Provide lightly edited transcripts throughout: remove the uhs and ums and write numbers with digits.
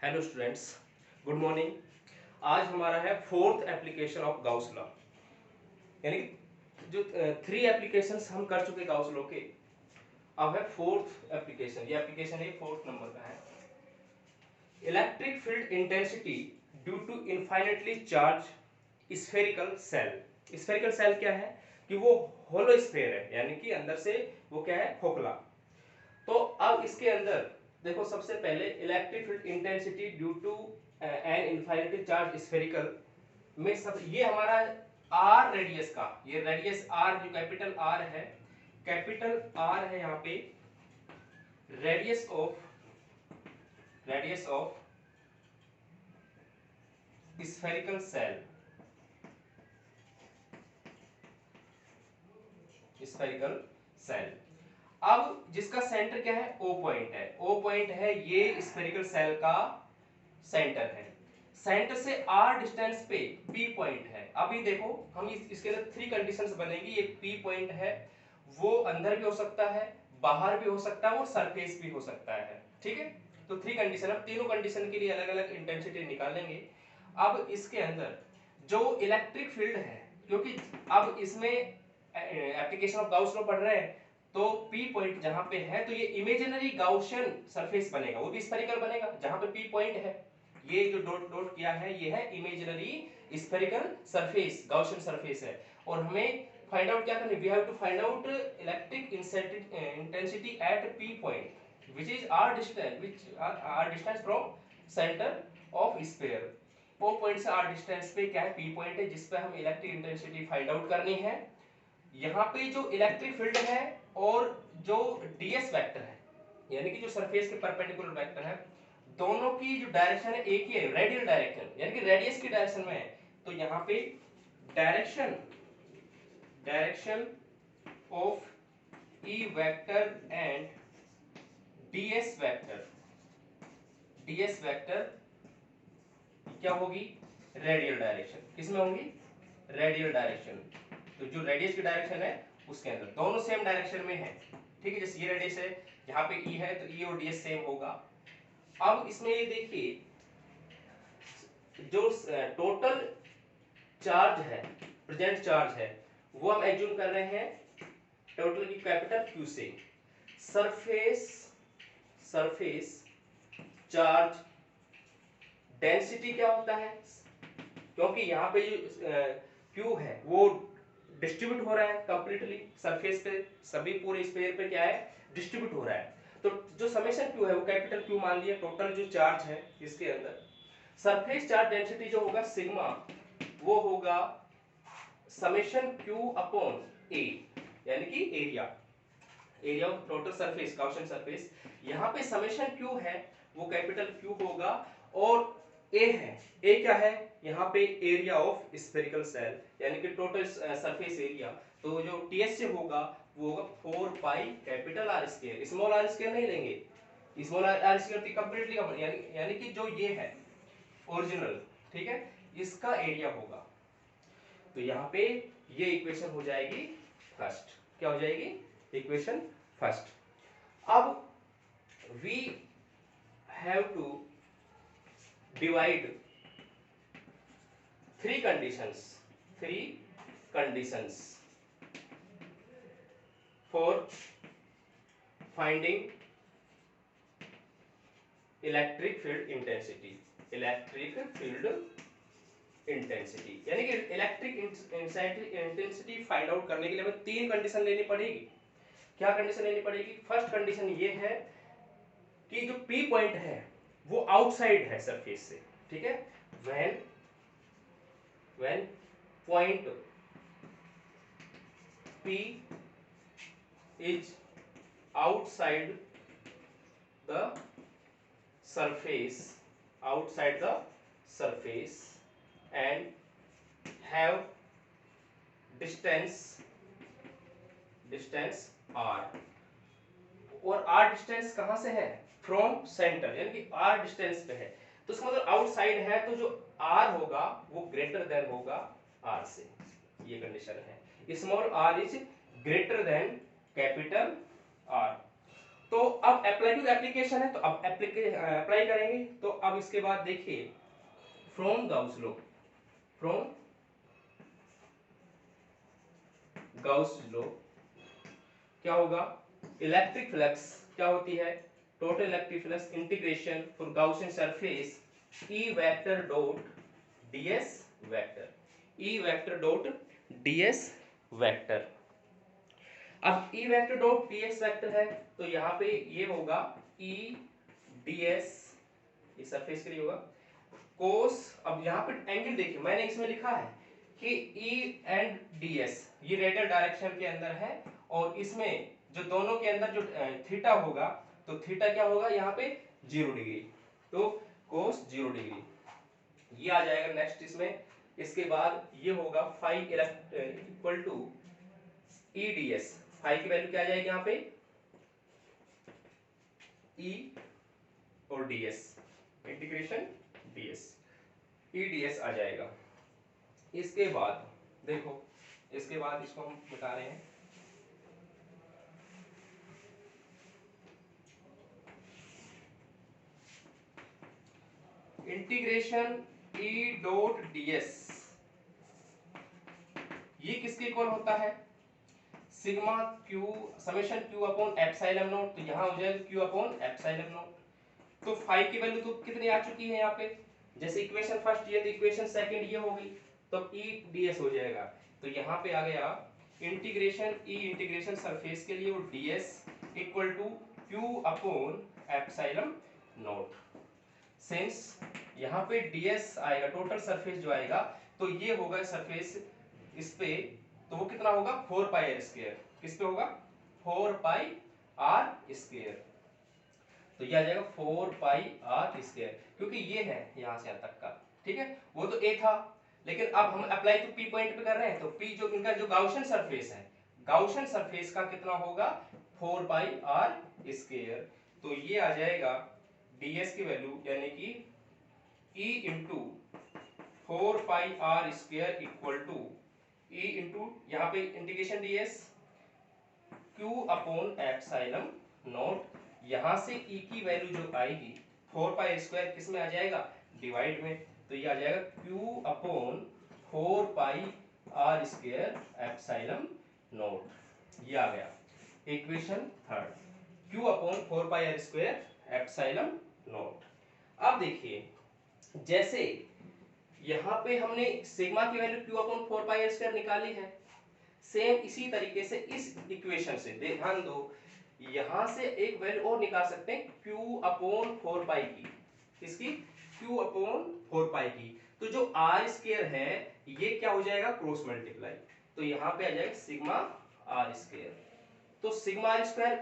Hello students, good morning. आज हमारा है fourth application of Gauss law, यानी कि जो थ्री एप्लीकेशंस हम कर चुके गाउस लॉ के, अब है फोर्थ एप्लीकेशन। ये एप्लीकेशन है फोर्थ नंबर का है। Electric field intensity due to infinitely charge spherical shell. Spherical shell क्या है कि वो होलो स्फेयर है, यानी कि अंदर से वो क्या है, खोखला। तो अब इसके अंदर देखो, सबसे पहले electric field intensity due to an infinitely charge spherical में सब ये हमारा आर रेडियस का, ये रेडियस आर जो कैपिटल आर है, कैपिटल आर है यहाँ पे, radius of spherical shell, spherical shell. अब जिसका सेंटर क्या है, ओ पॉइंट है, ओ पॉइंट है, ये स्फेरिकल सेल का सेंटर है। सेंटर से आर डिस्टेंस पे पी पॉइंट है। अभी देखो हम इसके अंदर थ्री कंडीशंस बनेंगी। एक पी पॉइंट है, वो अंदर भी हो सकता है, बाहर भी हो सकता है और सरफेस भी हो सकता है। ठीक है, तो थ्री कंडीशन, अब तीनों कंडीशन के लिए अलग अलग इंटेंसिटी निकालेंगे। अब इसके अंदर जो इलेक्ट्रिक फील्ड है, क्योंकि अब इसमें एप्लीकेशन ऑफ गाउस लॉ पढ़ रहे हैं, तो पी पॉइंट जहां पे है तो ये इमेजिनरी गाउसियन सरफेस बनेगा, वो भी स्फेरिकल बनेगा जहां पे पी पॉइंट है। ये जो डॉट डॉट किया है ये है imaginary spherical surface, Gaussian surface है। और हमें फाइंड आउट क्या करना है, we have to find out electric intensity at P point which is R distance from centre of sphere. O point से आर डिस्टेंस पे क्या है, पी पॉइंट है, जिस पे हम इलेक्ट्रिक इंटेंसिटी फाइंड आउट करनी है। यहाँ पे जो इलेक्ट्रिक फील्ड है और जो ds वेक्टर है, यानी कि जो सरफेस के परपेंडिकुलर वेक्टर है, दोनों की जो डायरेक्शन है एक ही है, रेडियल डायरेक्शन, यानी कि रेडियस की डायरेक्शन में है। तो यहाँ पे direction of E vector and ds vector क्या होगी, रेडियल डायरेक्शन। किसमें होगी, रेडियल डायरेक्शन। तो जो रेडियस की डायरेक्शन है उसके अंदर दोनों सेम डायरेक्शन में है। ठीक है, जैसे ये रेडियस है, यहाँ पे ई है, तो ई और ds सेम होगा। अब इसमें ये देखिए, जो टोटल चार्ज है, प्रेजेंट चार्ज है, वो हम एज्यूम कर रहे हैं टोटल की कैपिटल Q से। सरफेस चार्ज डेंसिटी क्या होता है, क्योंकि यहाँ पे जो Q है वो डिस्ट्रीब्यूट हो रहा है कंप्लीटली सरफेस पे, सभी पूरे स्फीयर पे क्या है, डिस्ट्रीब्यूट हो रहा है। तो जो समेशन Q है वो कैपिटल Q मान लिया, टोटल जो चार्ज है इसके अंदर। सरफेस चार्ज डेंसिटी जो होगा सिग्मा, वो होगा समेशन Q अपॉन A, यानी कि area of total surface, Gaussian surface. यहाँ पे समेशन Q है वो कैपिटल Q होगा, और A है, A क्या है, यहाँ पे एरिया ऑफ स्फेरिकल सेल, यानी कि टोटल सरफेस एरिया। तो जो ts से होगा वो होगा 4 pi capital R square, small r square नहीं लेंगे, स्मॉल r स्क्वायर कंप्लीटली, यानी कि जो ये है ओरिजिनल, ठीक है, इसका एरिया होगा। तो यहाँ पे ये इक्वेशन हो जाएगी फर्स्ट। क्या हो जाएगी, इक्वेशन फर्स्ट। अब we have to divide three conditions for finding electric field intensity, यानी कि इलेक्ट्रिक इंटेंसिटी फाइंड आउट करने के लिए हमें तीन कंडीशन लेनी पड़ेगी। क्या कंडीशन लेनी पड़ेगी, फर्स्ट कंडीशन ये है कि जो पी पॉइंट है वो आउटसाइड है सरफेस से। ठीक है, when point P is outside the surface and have distance r, और r डिस्टेंस कहां से है, फ्रॉम सेंटर, यानी कि r डिस्टेंस पे है, तो इसका मतलब आउटसाइड है, तो जो r होगा वो ग्रेटर देन होगा r से। ये कंडीशन है, small r is greater than capital R। तो अब अप्लाई अप्लाई टू एप्लीकेशन है, तो अब अप्लाई करेंगे। तो अब इसके बाद देखिए, from Gauss law, from Gauss law क्या होगा, इलेक्ट्रिक फ्लक्स क्या होती है, total electric flux integration for Gaussian surface E vector dot ds vector, E vector dot ds vector. अब E vector dot ds vector है, तो यहाँ पे ये होगा ई डीएस, ये सरफेस के लिए होगा कोस। अब यहाँ पे एंगल देखिए, मैंने इसमें लिखा है कि ई एंड डीएस ये रेडियल डायरेक्शन के अंदर है, और इसमें जो दोनों के अंदर जो थीटा होगा, तो थीटा क्या होगा यहाँ पे 0 डिग्री, तो कोस 0 डिग्री ये आ जाएगा नेक्स्ट इसमें। इसके बाद ये होगा phi equal to E ds, phi की वैल्यू क्या आ जाएगी यहाँ पे, ई और ds, integration ds, E ds आ जाएगा। इसके बाद देखो, इसके बाद इसको हम बता रहे हैं, इंटीग्रेशन ई डॉट डीएस ये किसके इक्वल होता है, sigma Q summation Q upon epsilon not, तो यहां हो जाएगा क्यू अपॉन एप्सिलॉन नॉट। तो फाई की वैल्यू तो कितनी आ चुकी है यहाँ पे, जैसे इक्वेशन फर्स्ट ये, तो इक्वेशन सेकंड ये हो गई, तो ई डीएस हो जाएगा। तो यहाँ पे आ गया इंटीग्रेशन ई, इंटीग्रेशन सरफेस के लिए, और ds equal to Q upon epsilon not. Since यहाँ पे ds आएगा, टोटल सरफेस जो आएगा, तो ये होगा सरफेस इस पे, तो वो कितना होगा 4 पाई आर स्क्वायर, किस पे होगा 4 पाई आर स्क्वायर, तो ये आ जाएगा 4 पाई आर स्क्वायर, क्योंकि ये है यहाँ से यहाँ तक का, ठीक है। वो तो a था, लेकिन अब हम अप्लाई तो p पॉइंट पे कर रहे हैं, तो p जो इनका जो गाउसियन सरफेस है, गाउसियन सरफेस का कितना होगा 4 पाई आर स्क्वायर, तो ये आ जाएगा ds की वैल्यू यानी कि e into 4 pi R square equal to e into यहाँ पे integration ds q upon epsilon naught, यहाँ से e की वैल्यू जो आएगी 4 पाई स्क्वायर किस में आ जाएगा, डिवाइड में, तो ये आ जाएगा q upon 4 pi R square epsilon naught, ये आ गया equation third, q upon 4 pi R square epsilon naught. अब देखिए, जैसे यहाँ पे हमने सिग्मा की value q upon 4 pi R square निकाली है, सेम इसी तरीके से इस इक्वेशन से ध्यान दो, यहाँ से एक वैल्यू और निकाल सकते हैं q अपॉन 4 पाई की, इसकी q अपॉन 4 पाई की, तो जो r स्क्वायर है ये क्या हो जाएगा क्रॉस मल्टीप्लाई, तो यहाँ पे आ जाएगा सिग्मा r स्क्वायर, तो सिग्मा r स्क्वायर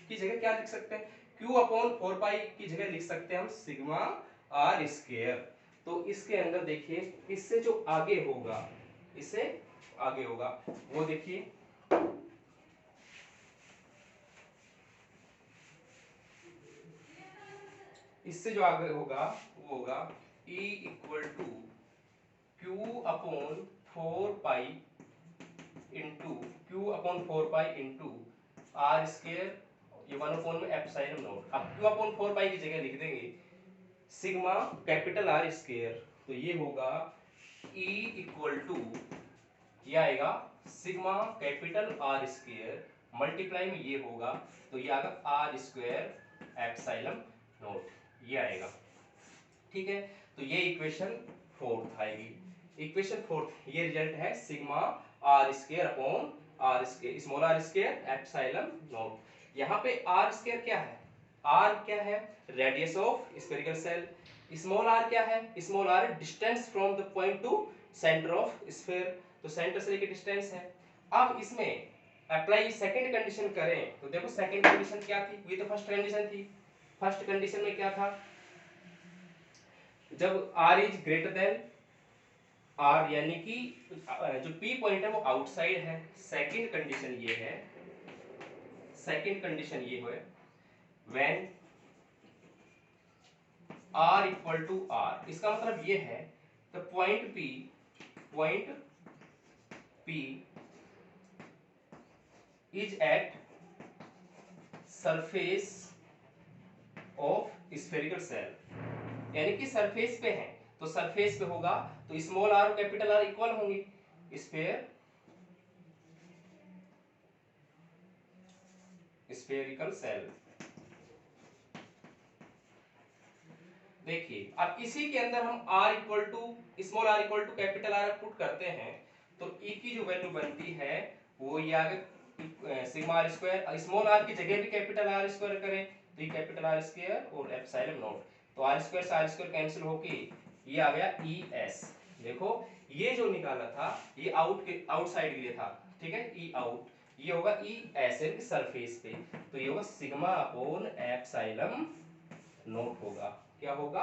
की जगह क्या लिख सकते हैं, q अपॉन 4 पाई की जगह लिख सकते हैं हम सिग्मा r स्क्वायर। तो इसके अंदर देखिए, इससे जो आगे होगा, इससे आगे होगा वो देखिए, इससे जो आगे होगा वो होगा E equal to Q upon 4 pi into q upon 4 pi into R square, ये 1 अपॉन में एप्सिलॉन नॉट। अब क्यू अपॉन 4 पाई की जगह लिख देंगे सिग्मा कैपिटल आर स्क्वायर, तो ये होगा E इक्वल टू, ये आएगा sigma capital R square multiply में ये होगा, तो ये आएगा आर स्क्वायर एप्सिलॉन नॉट, ये आएगा, ठीक है। तो ये इक्वेशन फोर्थ आएगी, इक्वेशन फोर्थ ये रिजल्ट है sigma R square upon R square small r square epsilon naught. यहाँ पे आर स्क्वायर क्या है, आर क्या है radius of spherical shell, small r क्या है, small r distance from the point to centre of sphere, तो सेंटर से लेके डिस्टेंस है। अब इसमें अप्लाई सेकंड कंडीशन करें, तो देखो सेकंड कंडीशन क्या थी, ये तो फर्स्ट कंडीशन थी, फर्स्ट कंडीशन में क्या था, जब r is greater than r यानी कि जो p पॉइंट है वो आउटसाइड है, सेकंड कंडीशन ये है, सेकंड कंडीशन ये है when r equal to r, इसका मतलब ये है तो point p is at surface of spherical shell, यानी कि सरफेस पे है तो सरफेस पे होगा तो स्मॉल आर और कैपिटल आर इक्वल होंगे। Spherical shell. देखिए अब इसी के अंदर हम r equal to small r equal to capital R put करते हैं तो E की जो वैल्यू बनती है वो ये आगे sigma R square, small r की जगह भी कैपिटल R स्क्वायर करें तो ये कैपिटल R स्क्वायर और एप्सिलॉन नॉट, तो r स्क्वायर से r स्क्वायर कैंसिल होके ये आ गया ES। देखो ये जो निकाला था ये आउटसाइड के लिए था, ठीक है, E आउट, ये होगा ES यानी सरफेस पे, तो ये होगा सिग्मा अपॉन एप्सिलॉन नोट होगा। क्या होगा?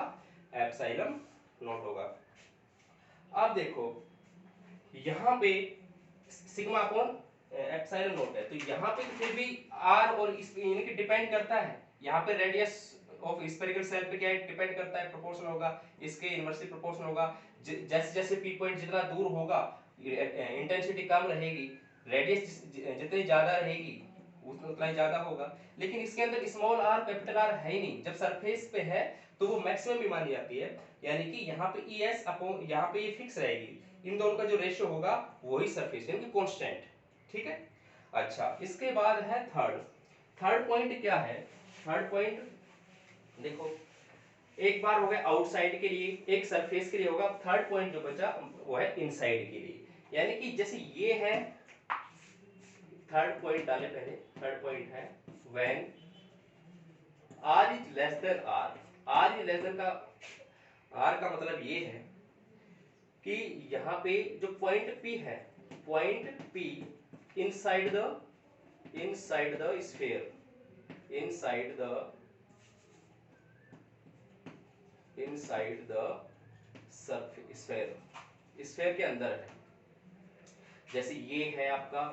एप्सिलॉन नोट होगा। अब देखो यहाँ पे सिग्मा अपॉन एप्सिलॉन नोट है तो यहाँ पे फिर भी आर और इस यानी कि डिपेंड करता है, यहाँ पे रेडियस ऑफ स्फेरिकल सेल पे क्या है डिपेंड करता है, प्रोपोर्शनल होगा, इसके इनवर्सली प्रोपोर्शनल होगा। जैसे जैसे पी पॉइंट जितना दूर होगा इंटेंसिटी कम रहेगी, रेडियस जितनी ज्यादा रहेगी उतना ही ज्यादा होगा। लेकिन इसके अंदर स्मॉल आर कैपिटल आर है ही नहीं, जब सरफेस पे है तो वो मैक्सिमम भी मानी जाती है, यानी कि यहाँ पे ES अपॉन यहाँ पे ये फिक्स रहेगी, इन दोनों का जो रेशियो होगा वही सरफेस यानी कि कांस्टेंट, ठीक है। अच्छा इसके बाद है थर्ड पॉइंट क्या है? थर्ड पॉइंट देखो एक बार हो गया आउटसाइड के लिए, एक सरफेस के लिए होगा, थर्ड पॉइंट जो बचा वो है इनसाइड के लिए, यानी कि जैसे ये है, थर्ड पॉइंट डाले पहले, थर्ड पॉइंट है when r is less than r is less than का r का मतलब ये है कि यहाँ पे जो पॉइंट P है, point P inside the sphere, inside the sphere, sphere के अंदर है। जैसे ये है आपका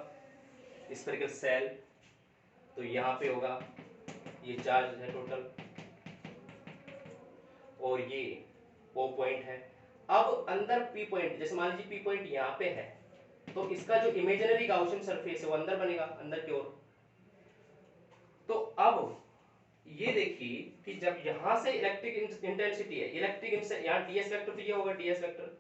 स्फेरिकल सेल तो यहाँ पे होगा ये चार्ज है टोटल और ये O पॉइंट है। अब अंदर P पॉइंट, जैसे मान लीजिए P पॉइंट यहाँ पे है तो इसका जो इमेजिनरी गाउसियन सरफेस है वो अंदर बनेगा, अंदर की ओर। तो अब ये देखिए कि जब यहां से इलेक्ट्रिक इंटेंसिटी है, यहाँ ds वेक्टर तो ये होगा ds वेक्टर,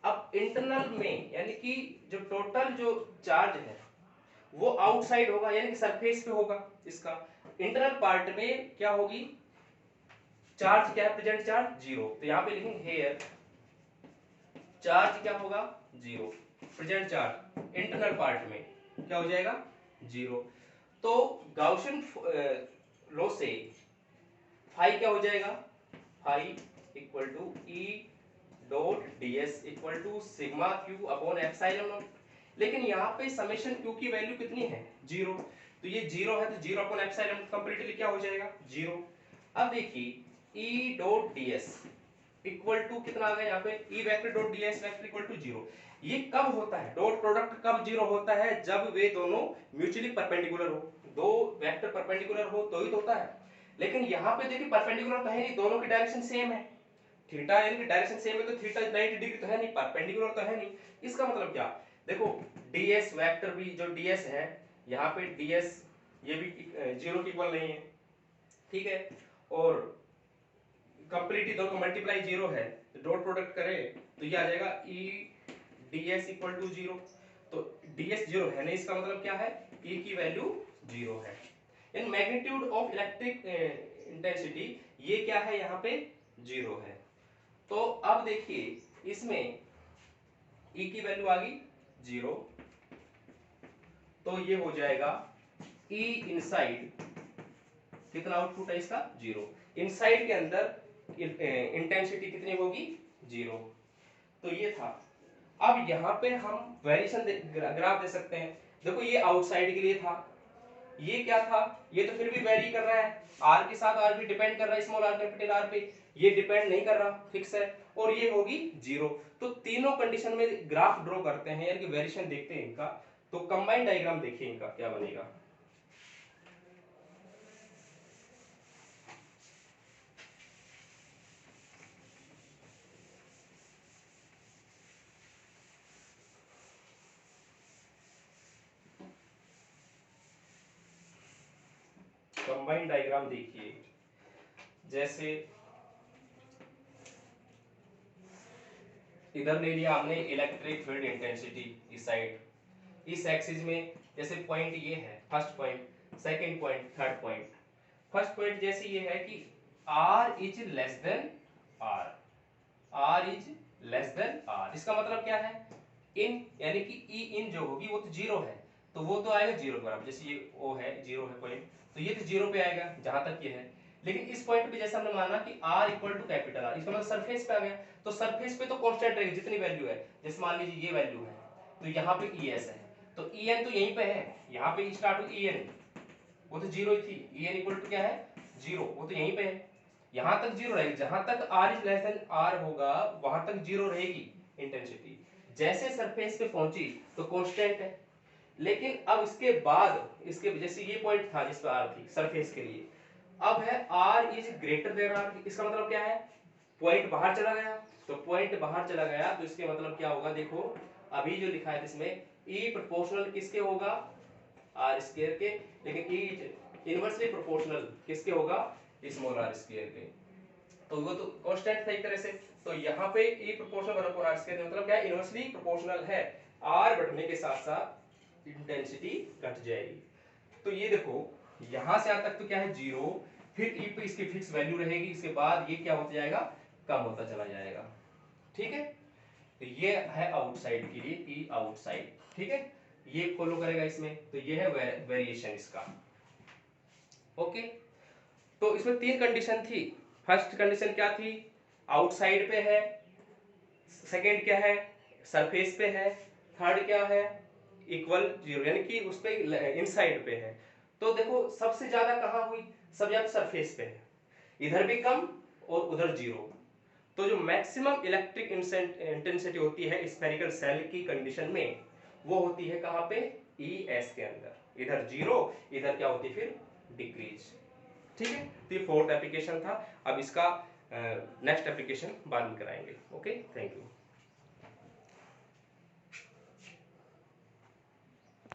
अब इंटरनल में यानी कि जो टोटल जो चार्ज है वो आउटसाइड होगा यानी कि सरफेस पे होगा, इसका इंटरनल पार्ट में क्या होगी, चार्ज क्या है, प्रेजेंट चार्ज 0, तो यहाँ पे लिखेंगे हेयर चार्ज क्या होगा 0, प्रेजेंट चार्ज इंटरनल पार्ट में क्या हो जाएगा 0। तो गाउसियन लॉ से फाई क्या हो जाएगा, phi equal to E dot ds equal to sigma q upon epsilon naught. लेकिन यहाँ पे समेशन क्यू की वैल्यू कितनी है 0, तो ये 0 है तो 0 अपॉन एप्सिलॉन कंप्लीटली क्या हो जाएगा 0। अब देखिए E dot ds equal to कितना आ गया यहाँ पे E vector dot ds vector equal to 0। ये कब होता है, डॉट प्रोडक्ट कब 0 होता है, जब वे दोनों म्यूचुअली परपेंडिकुलर हो, दो वेक्टर परपेंडिकुलर हो तो ही तो होता है। लेकिन यहाँ पे देखिए परपेंडिकुलर तो है नहीं, दोनों की डायरेक्शन सेम है, थीटा यानी कि डायरेक्शन सेम है तो थीटा 90 डिग्री तो है नहीं, परपेंडिकुलर तो है नहीं। इसका मतलब क्या, देखो ds वेक्टर भी जो ds है यहाँ पे ds ये भी 0 के इक्वल नहीं है, ठीक है, और कंप्लीटली दोनों का मल्टीप्लाई 0 है तो डॉट प्रोडक्ट करें तो ये आ जाएगा e ds इक्वल टू 0, तो ds 0 है नहीं, इसका मतलब क्या है e की वैल्यू 0 है। In magnitude of electric intensity ये क्या है यहाँ पे 0 है। तो अब देखिए इसमें E की वैल्यू आ गई 0, तो ये हो जाएगा E इनसाइड, कितना आउटपुट है इसका 0, इनसाइड के अंदर इंटेंसिटी कितनी होगी 0। तो ये था। अब यहाँ पे हम वेरिएशन ग्राफ दे सकते हैं, देखो ये आउटसाइड के लिए था, ये क्या था, ये तो फिर भी वेरी कर रहा है, r के साथ r भी डिपेंड कर रहा है स्मॉल r कैपिटल R पे, ये डिपेंड नहीं कर रहा, फिक्स है, और ये होगी 0। तो तीनों कंडीशन में ग्राफ ड्रॉ करते हैं यानी कि वेरिएशन देखते हैं इनका, तो कंबाइंड डायग्राम देखिए इनका क्या बनेगा। कंबाइंड डायग्राम देखिए, जैसे इधर ले लिया हमने इलेक्ट्रिक फील्ड इंटेंसिटी इस साइड, इस एक्सिस में जैसे पॉइंट ये है first point, second point, third point. First point जैसे ये है कि R is less than R, R is less than R, इसका मतलब क्या है, इन यानी कि E इन जो होगी वो तो जीरो है, तो वो तो आएगा जीरो के बराबर। जैसे ये O है, जीरो है पॉइंट, तो ये तो जीरो पे आएगा जहां तक ये है। लेकिन इस पॉइंट पे जैसे हमने माना कि R equal to capital R, इसका मतलब सरफेस पे आ गया, तो सरफेस पे तो कांस्टेंट रहेगी जितनी वैल्यू है। जैसे मान लीजिए ये वैल्यू है, तो यहाँ पे ES है, तो EN तो यहीं पे है, यहाँ पे स्टार्ट हुई EN, वो तो जीरो ही थी। EN इक्वल टू क्या है, जीरो, वो तो यहीं पे है, यहां तक जीरो रहेगी, जहां तक R is less than R होगा वहां तक जीरो रहेगी इंटेंसिटी। जैसे सरफेस पे पहुंची तो कांस्टेंट है, लेकिन अब इसके बाद, इसके जैसे ये पॉइंट था जिस पे R थी सरफेस के लिए, अब है R is greater than R, इसका मतलब क्या है, पॉइंट बाहर चला गया, तो पॉइंट बाहर चला गया तो इसके मतलब क्या होगा, देखो अभी जो लिखा है इसमें E प्रोपोर्शनल किसके होगा, R स्क्वायर के, लेकिन E इनवर्सली प्रोपोर्शनल किसके होगा, स्मॉल r स्क्वायर के, तो वो तो कांस्टेंट था एक तरह से। तो यहाँ पे E प्रोपोर्शनल 1/r स्क्वायर मतलब क्या है, इनवर्सली प्रोपोर्शनल है, R बढ़ने के साथ साथ इंटेंसिटी घट जाएगी। तो ये देखो यहां से यहां तक तो क्या है जीरो, फिर E पे इसकी फिक्स वैल्यू रहेगी, इसके बाद ये क्या होता जाएगा, कम होता चला जाएगा। ठीक है, तो ये है आउटसाइड के लिए E आउटसाइड, ठीक है, ये फॉलो करेगा इसमें, तो ये है वेरिएशन इसका। ओके, तो इसमें तीन कंडीशन थी। फर्स्ट कंडीशन क्या थी, आउटसाइड पे है, सेकंड क्या है, सरफेस पे है, थर्ड क्या है, इक्वल जीरो यानी कि उस पे इनसाइड पे है। तो देखो सबसे ज्यादा कहां हुई, सब ज्यादा सरफेस पे है, इधर भी कम और उधर जीरो। तो जो मैक्सिमम इलेक्ट्रिक इंटेंसिटी होती है स्फेरिकल सेल की कंडीशन में, वो होती है कहां पे, ES के अंदर, इधर जीरो, इधर क्या होती है फिर डिक्रीज। ठीक है, तो ये फोर्थ एप्लीकेशन था। अब इसका नेक्स्ट एप्लीकेशन बाद में कराएंगे। Okay, thank you.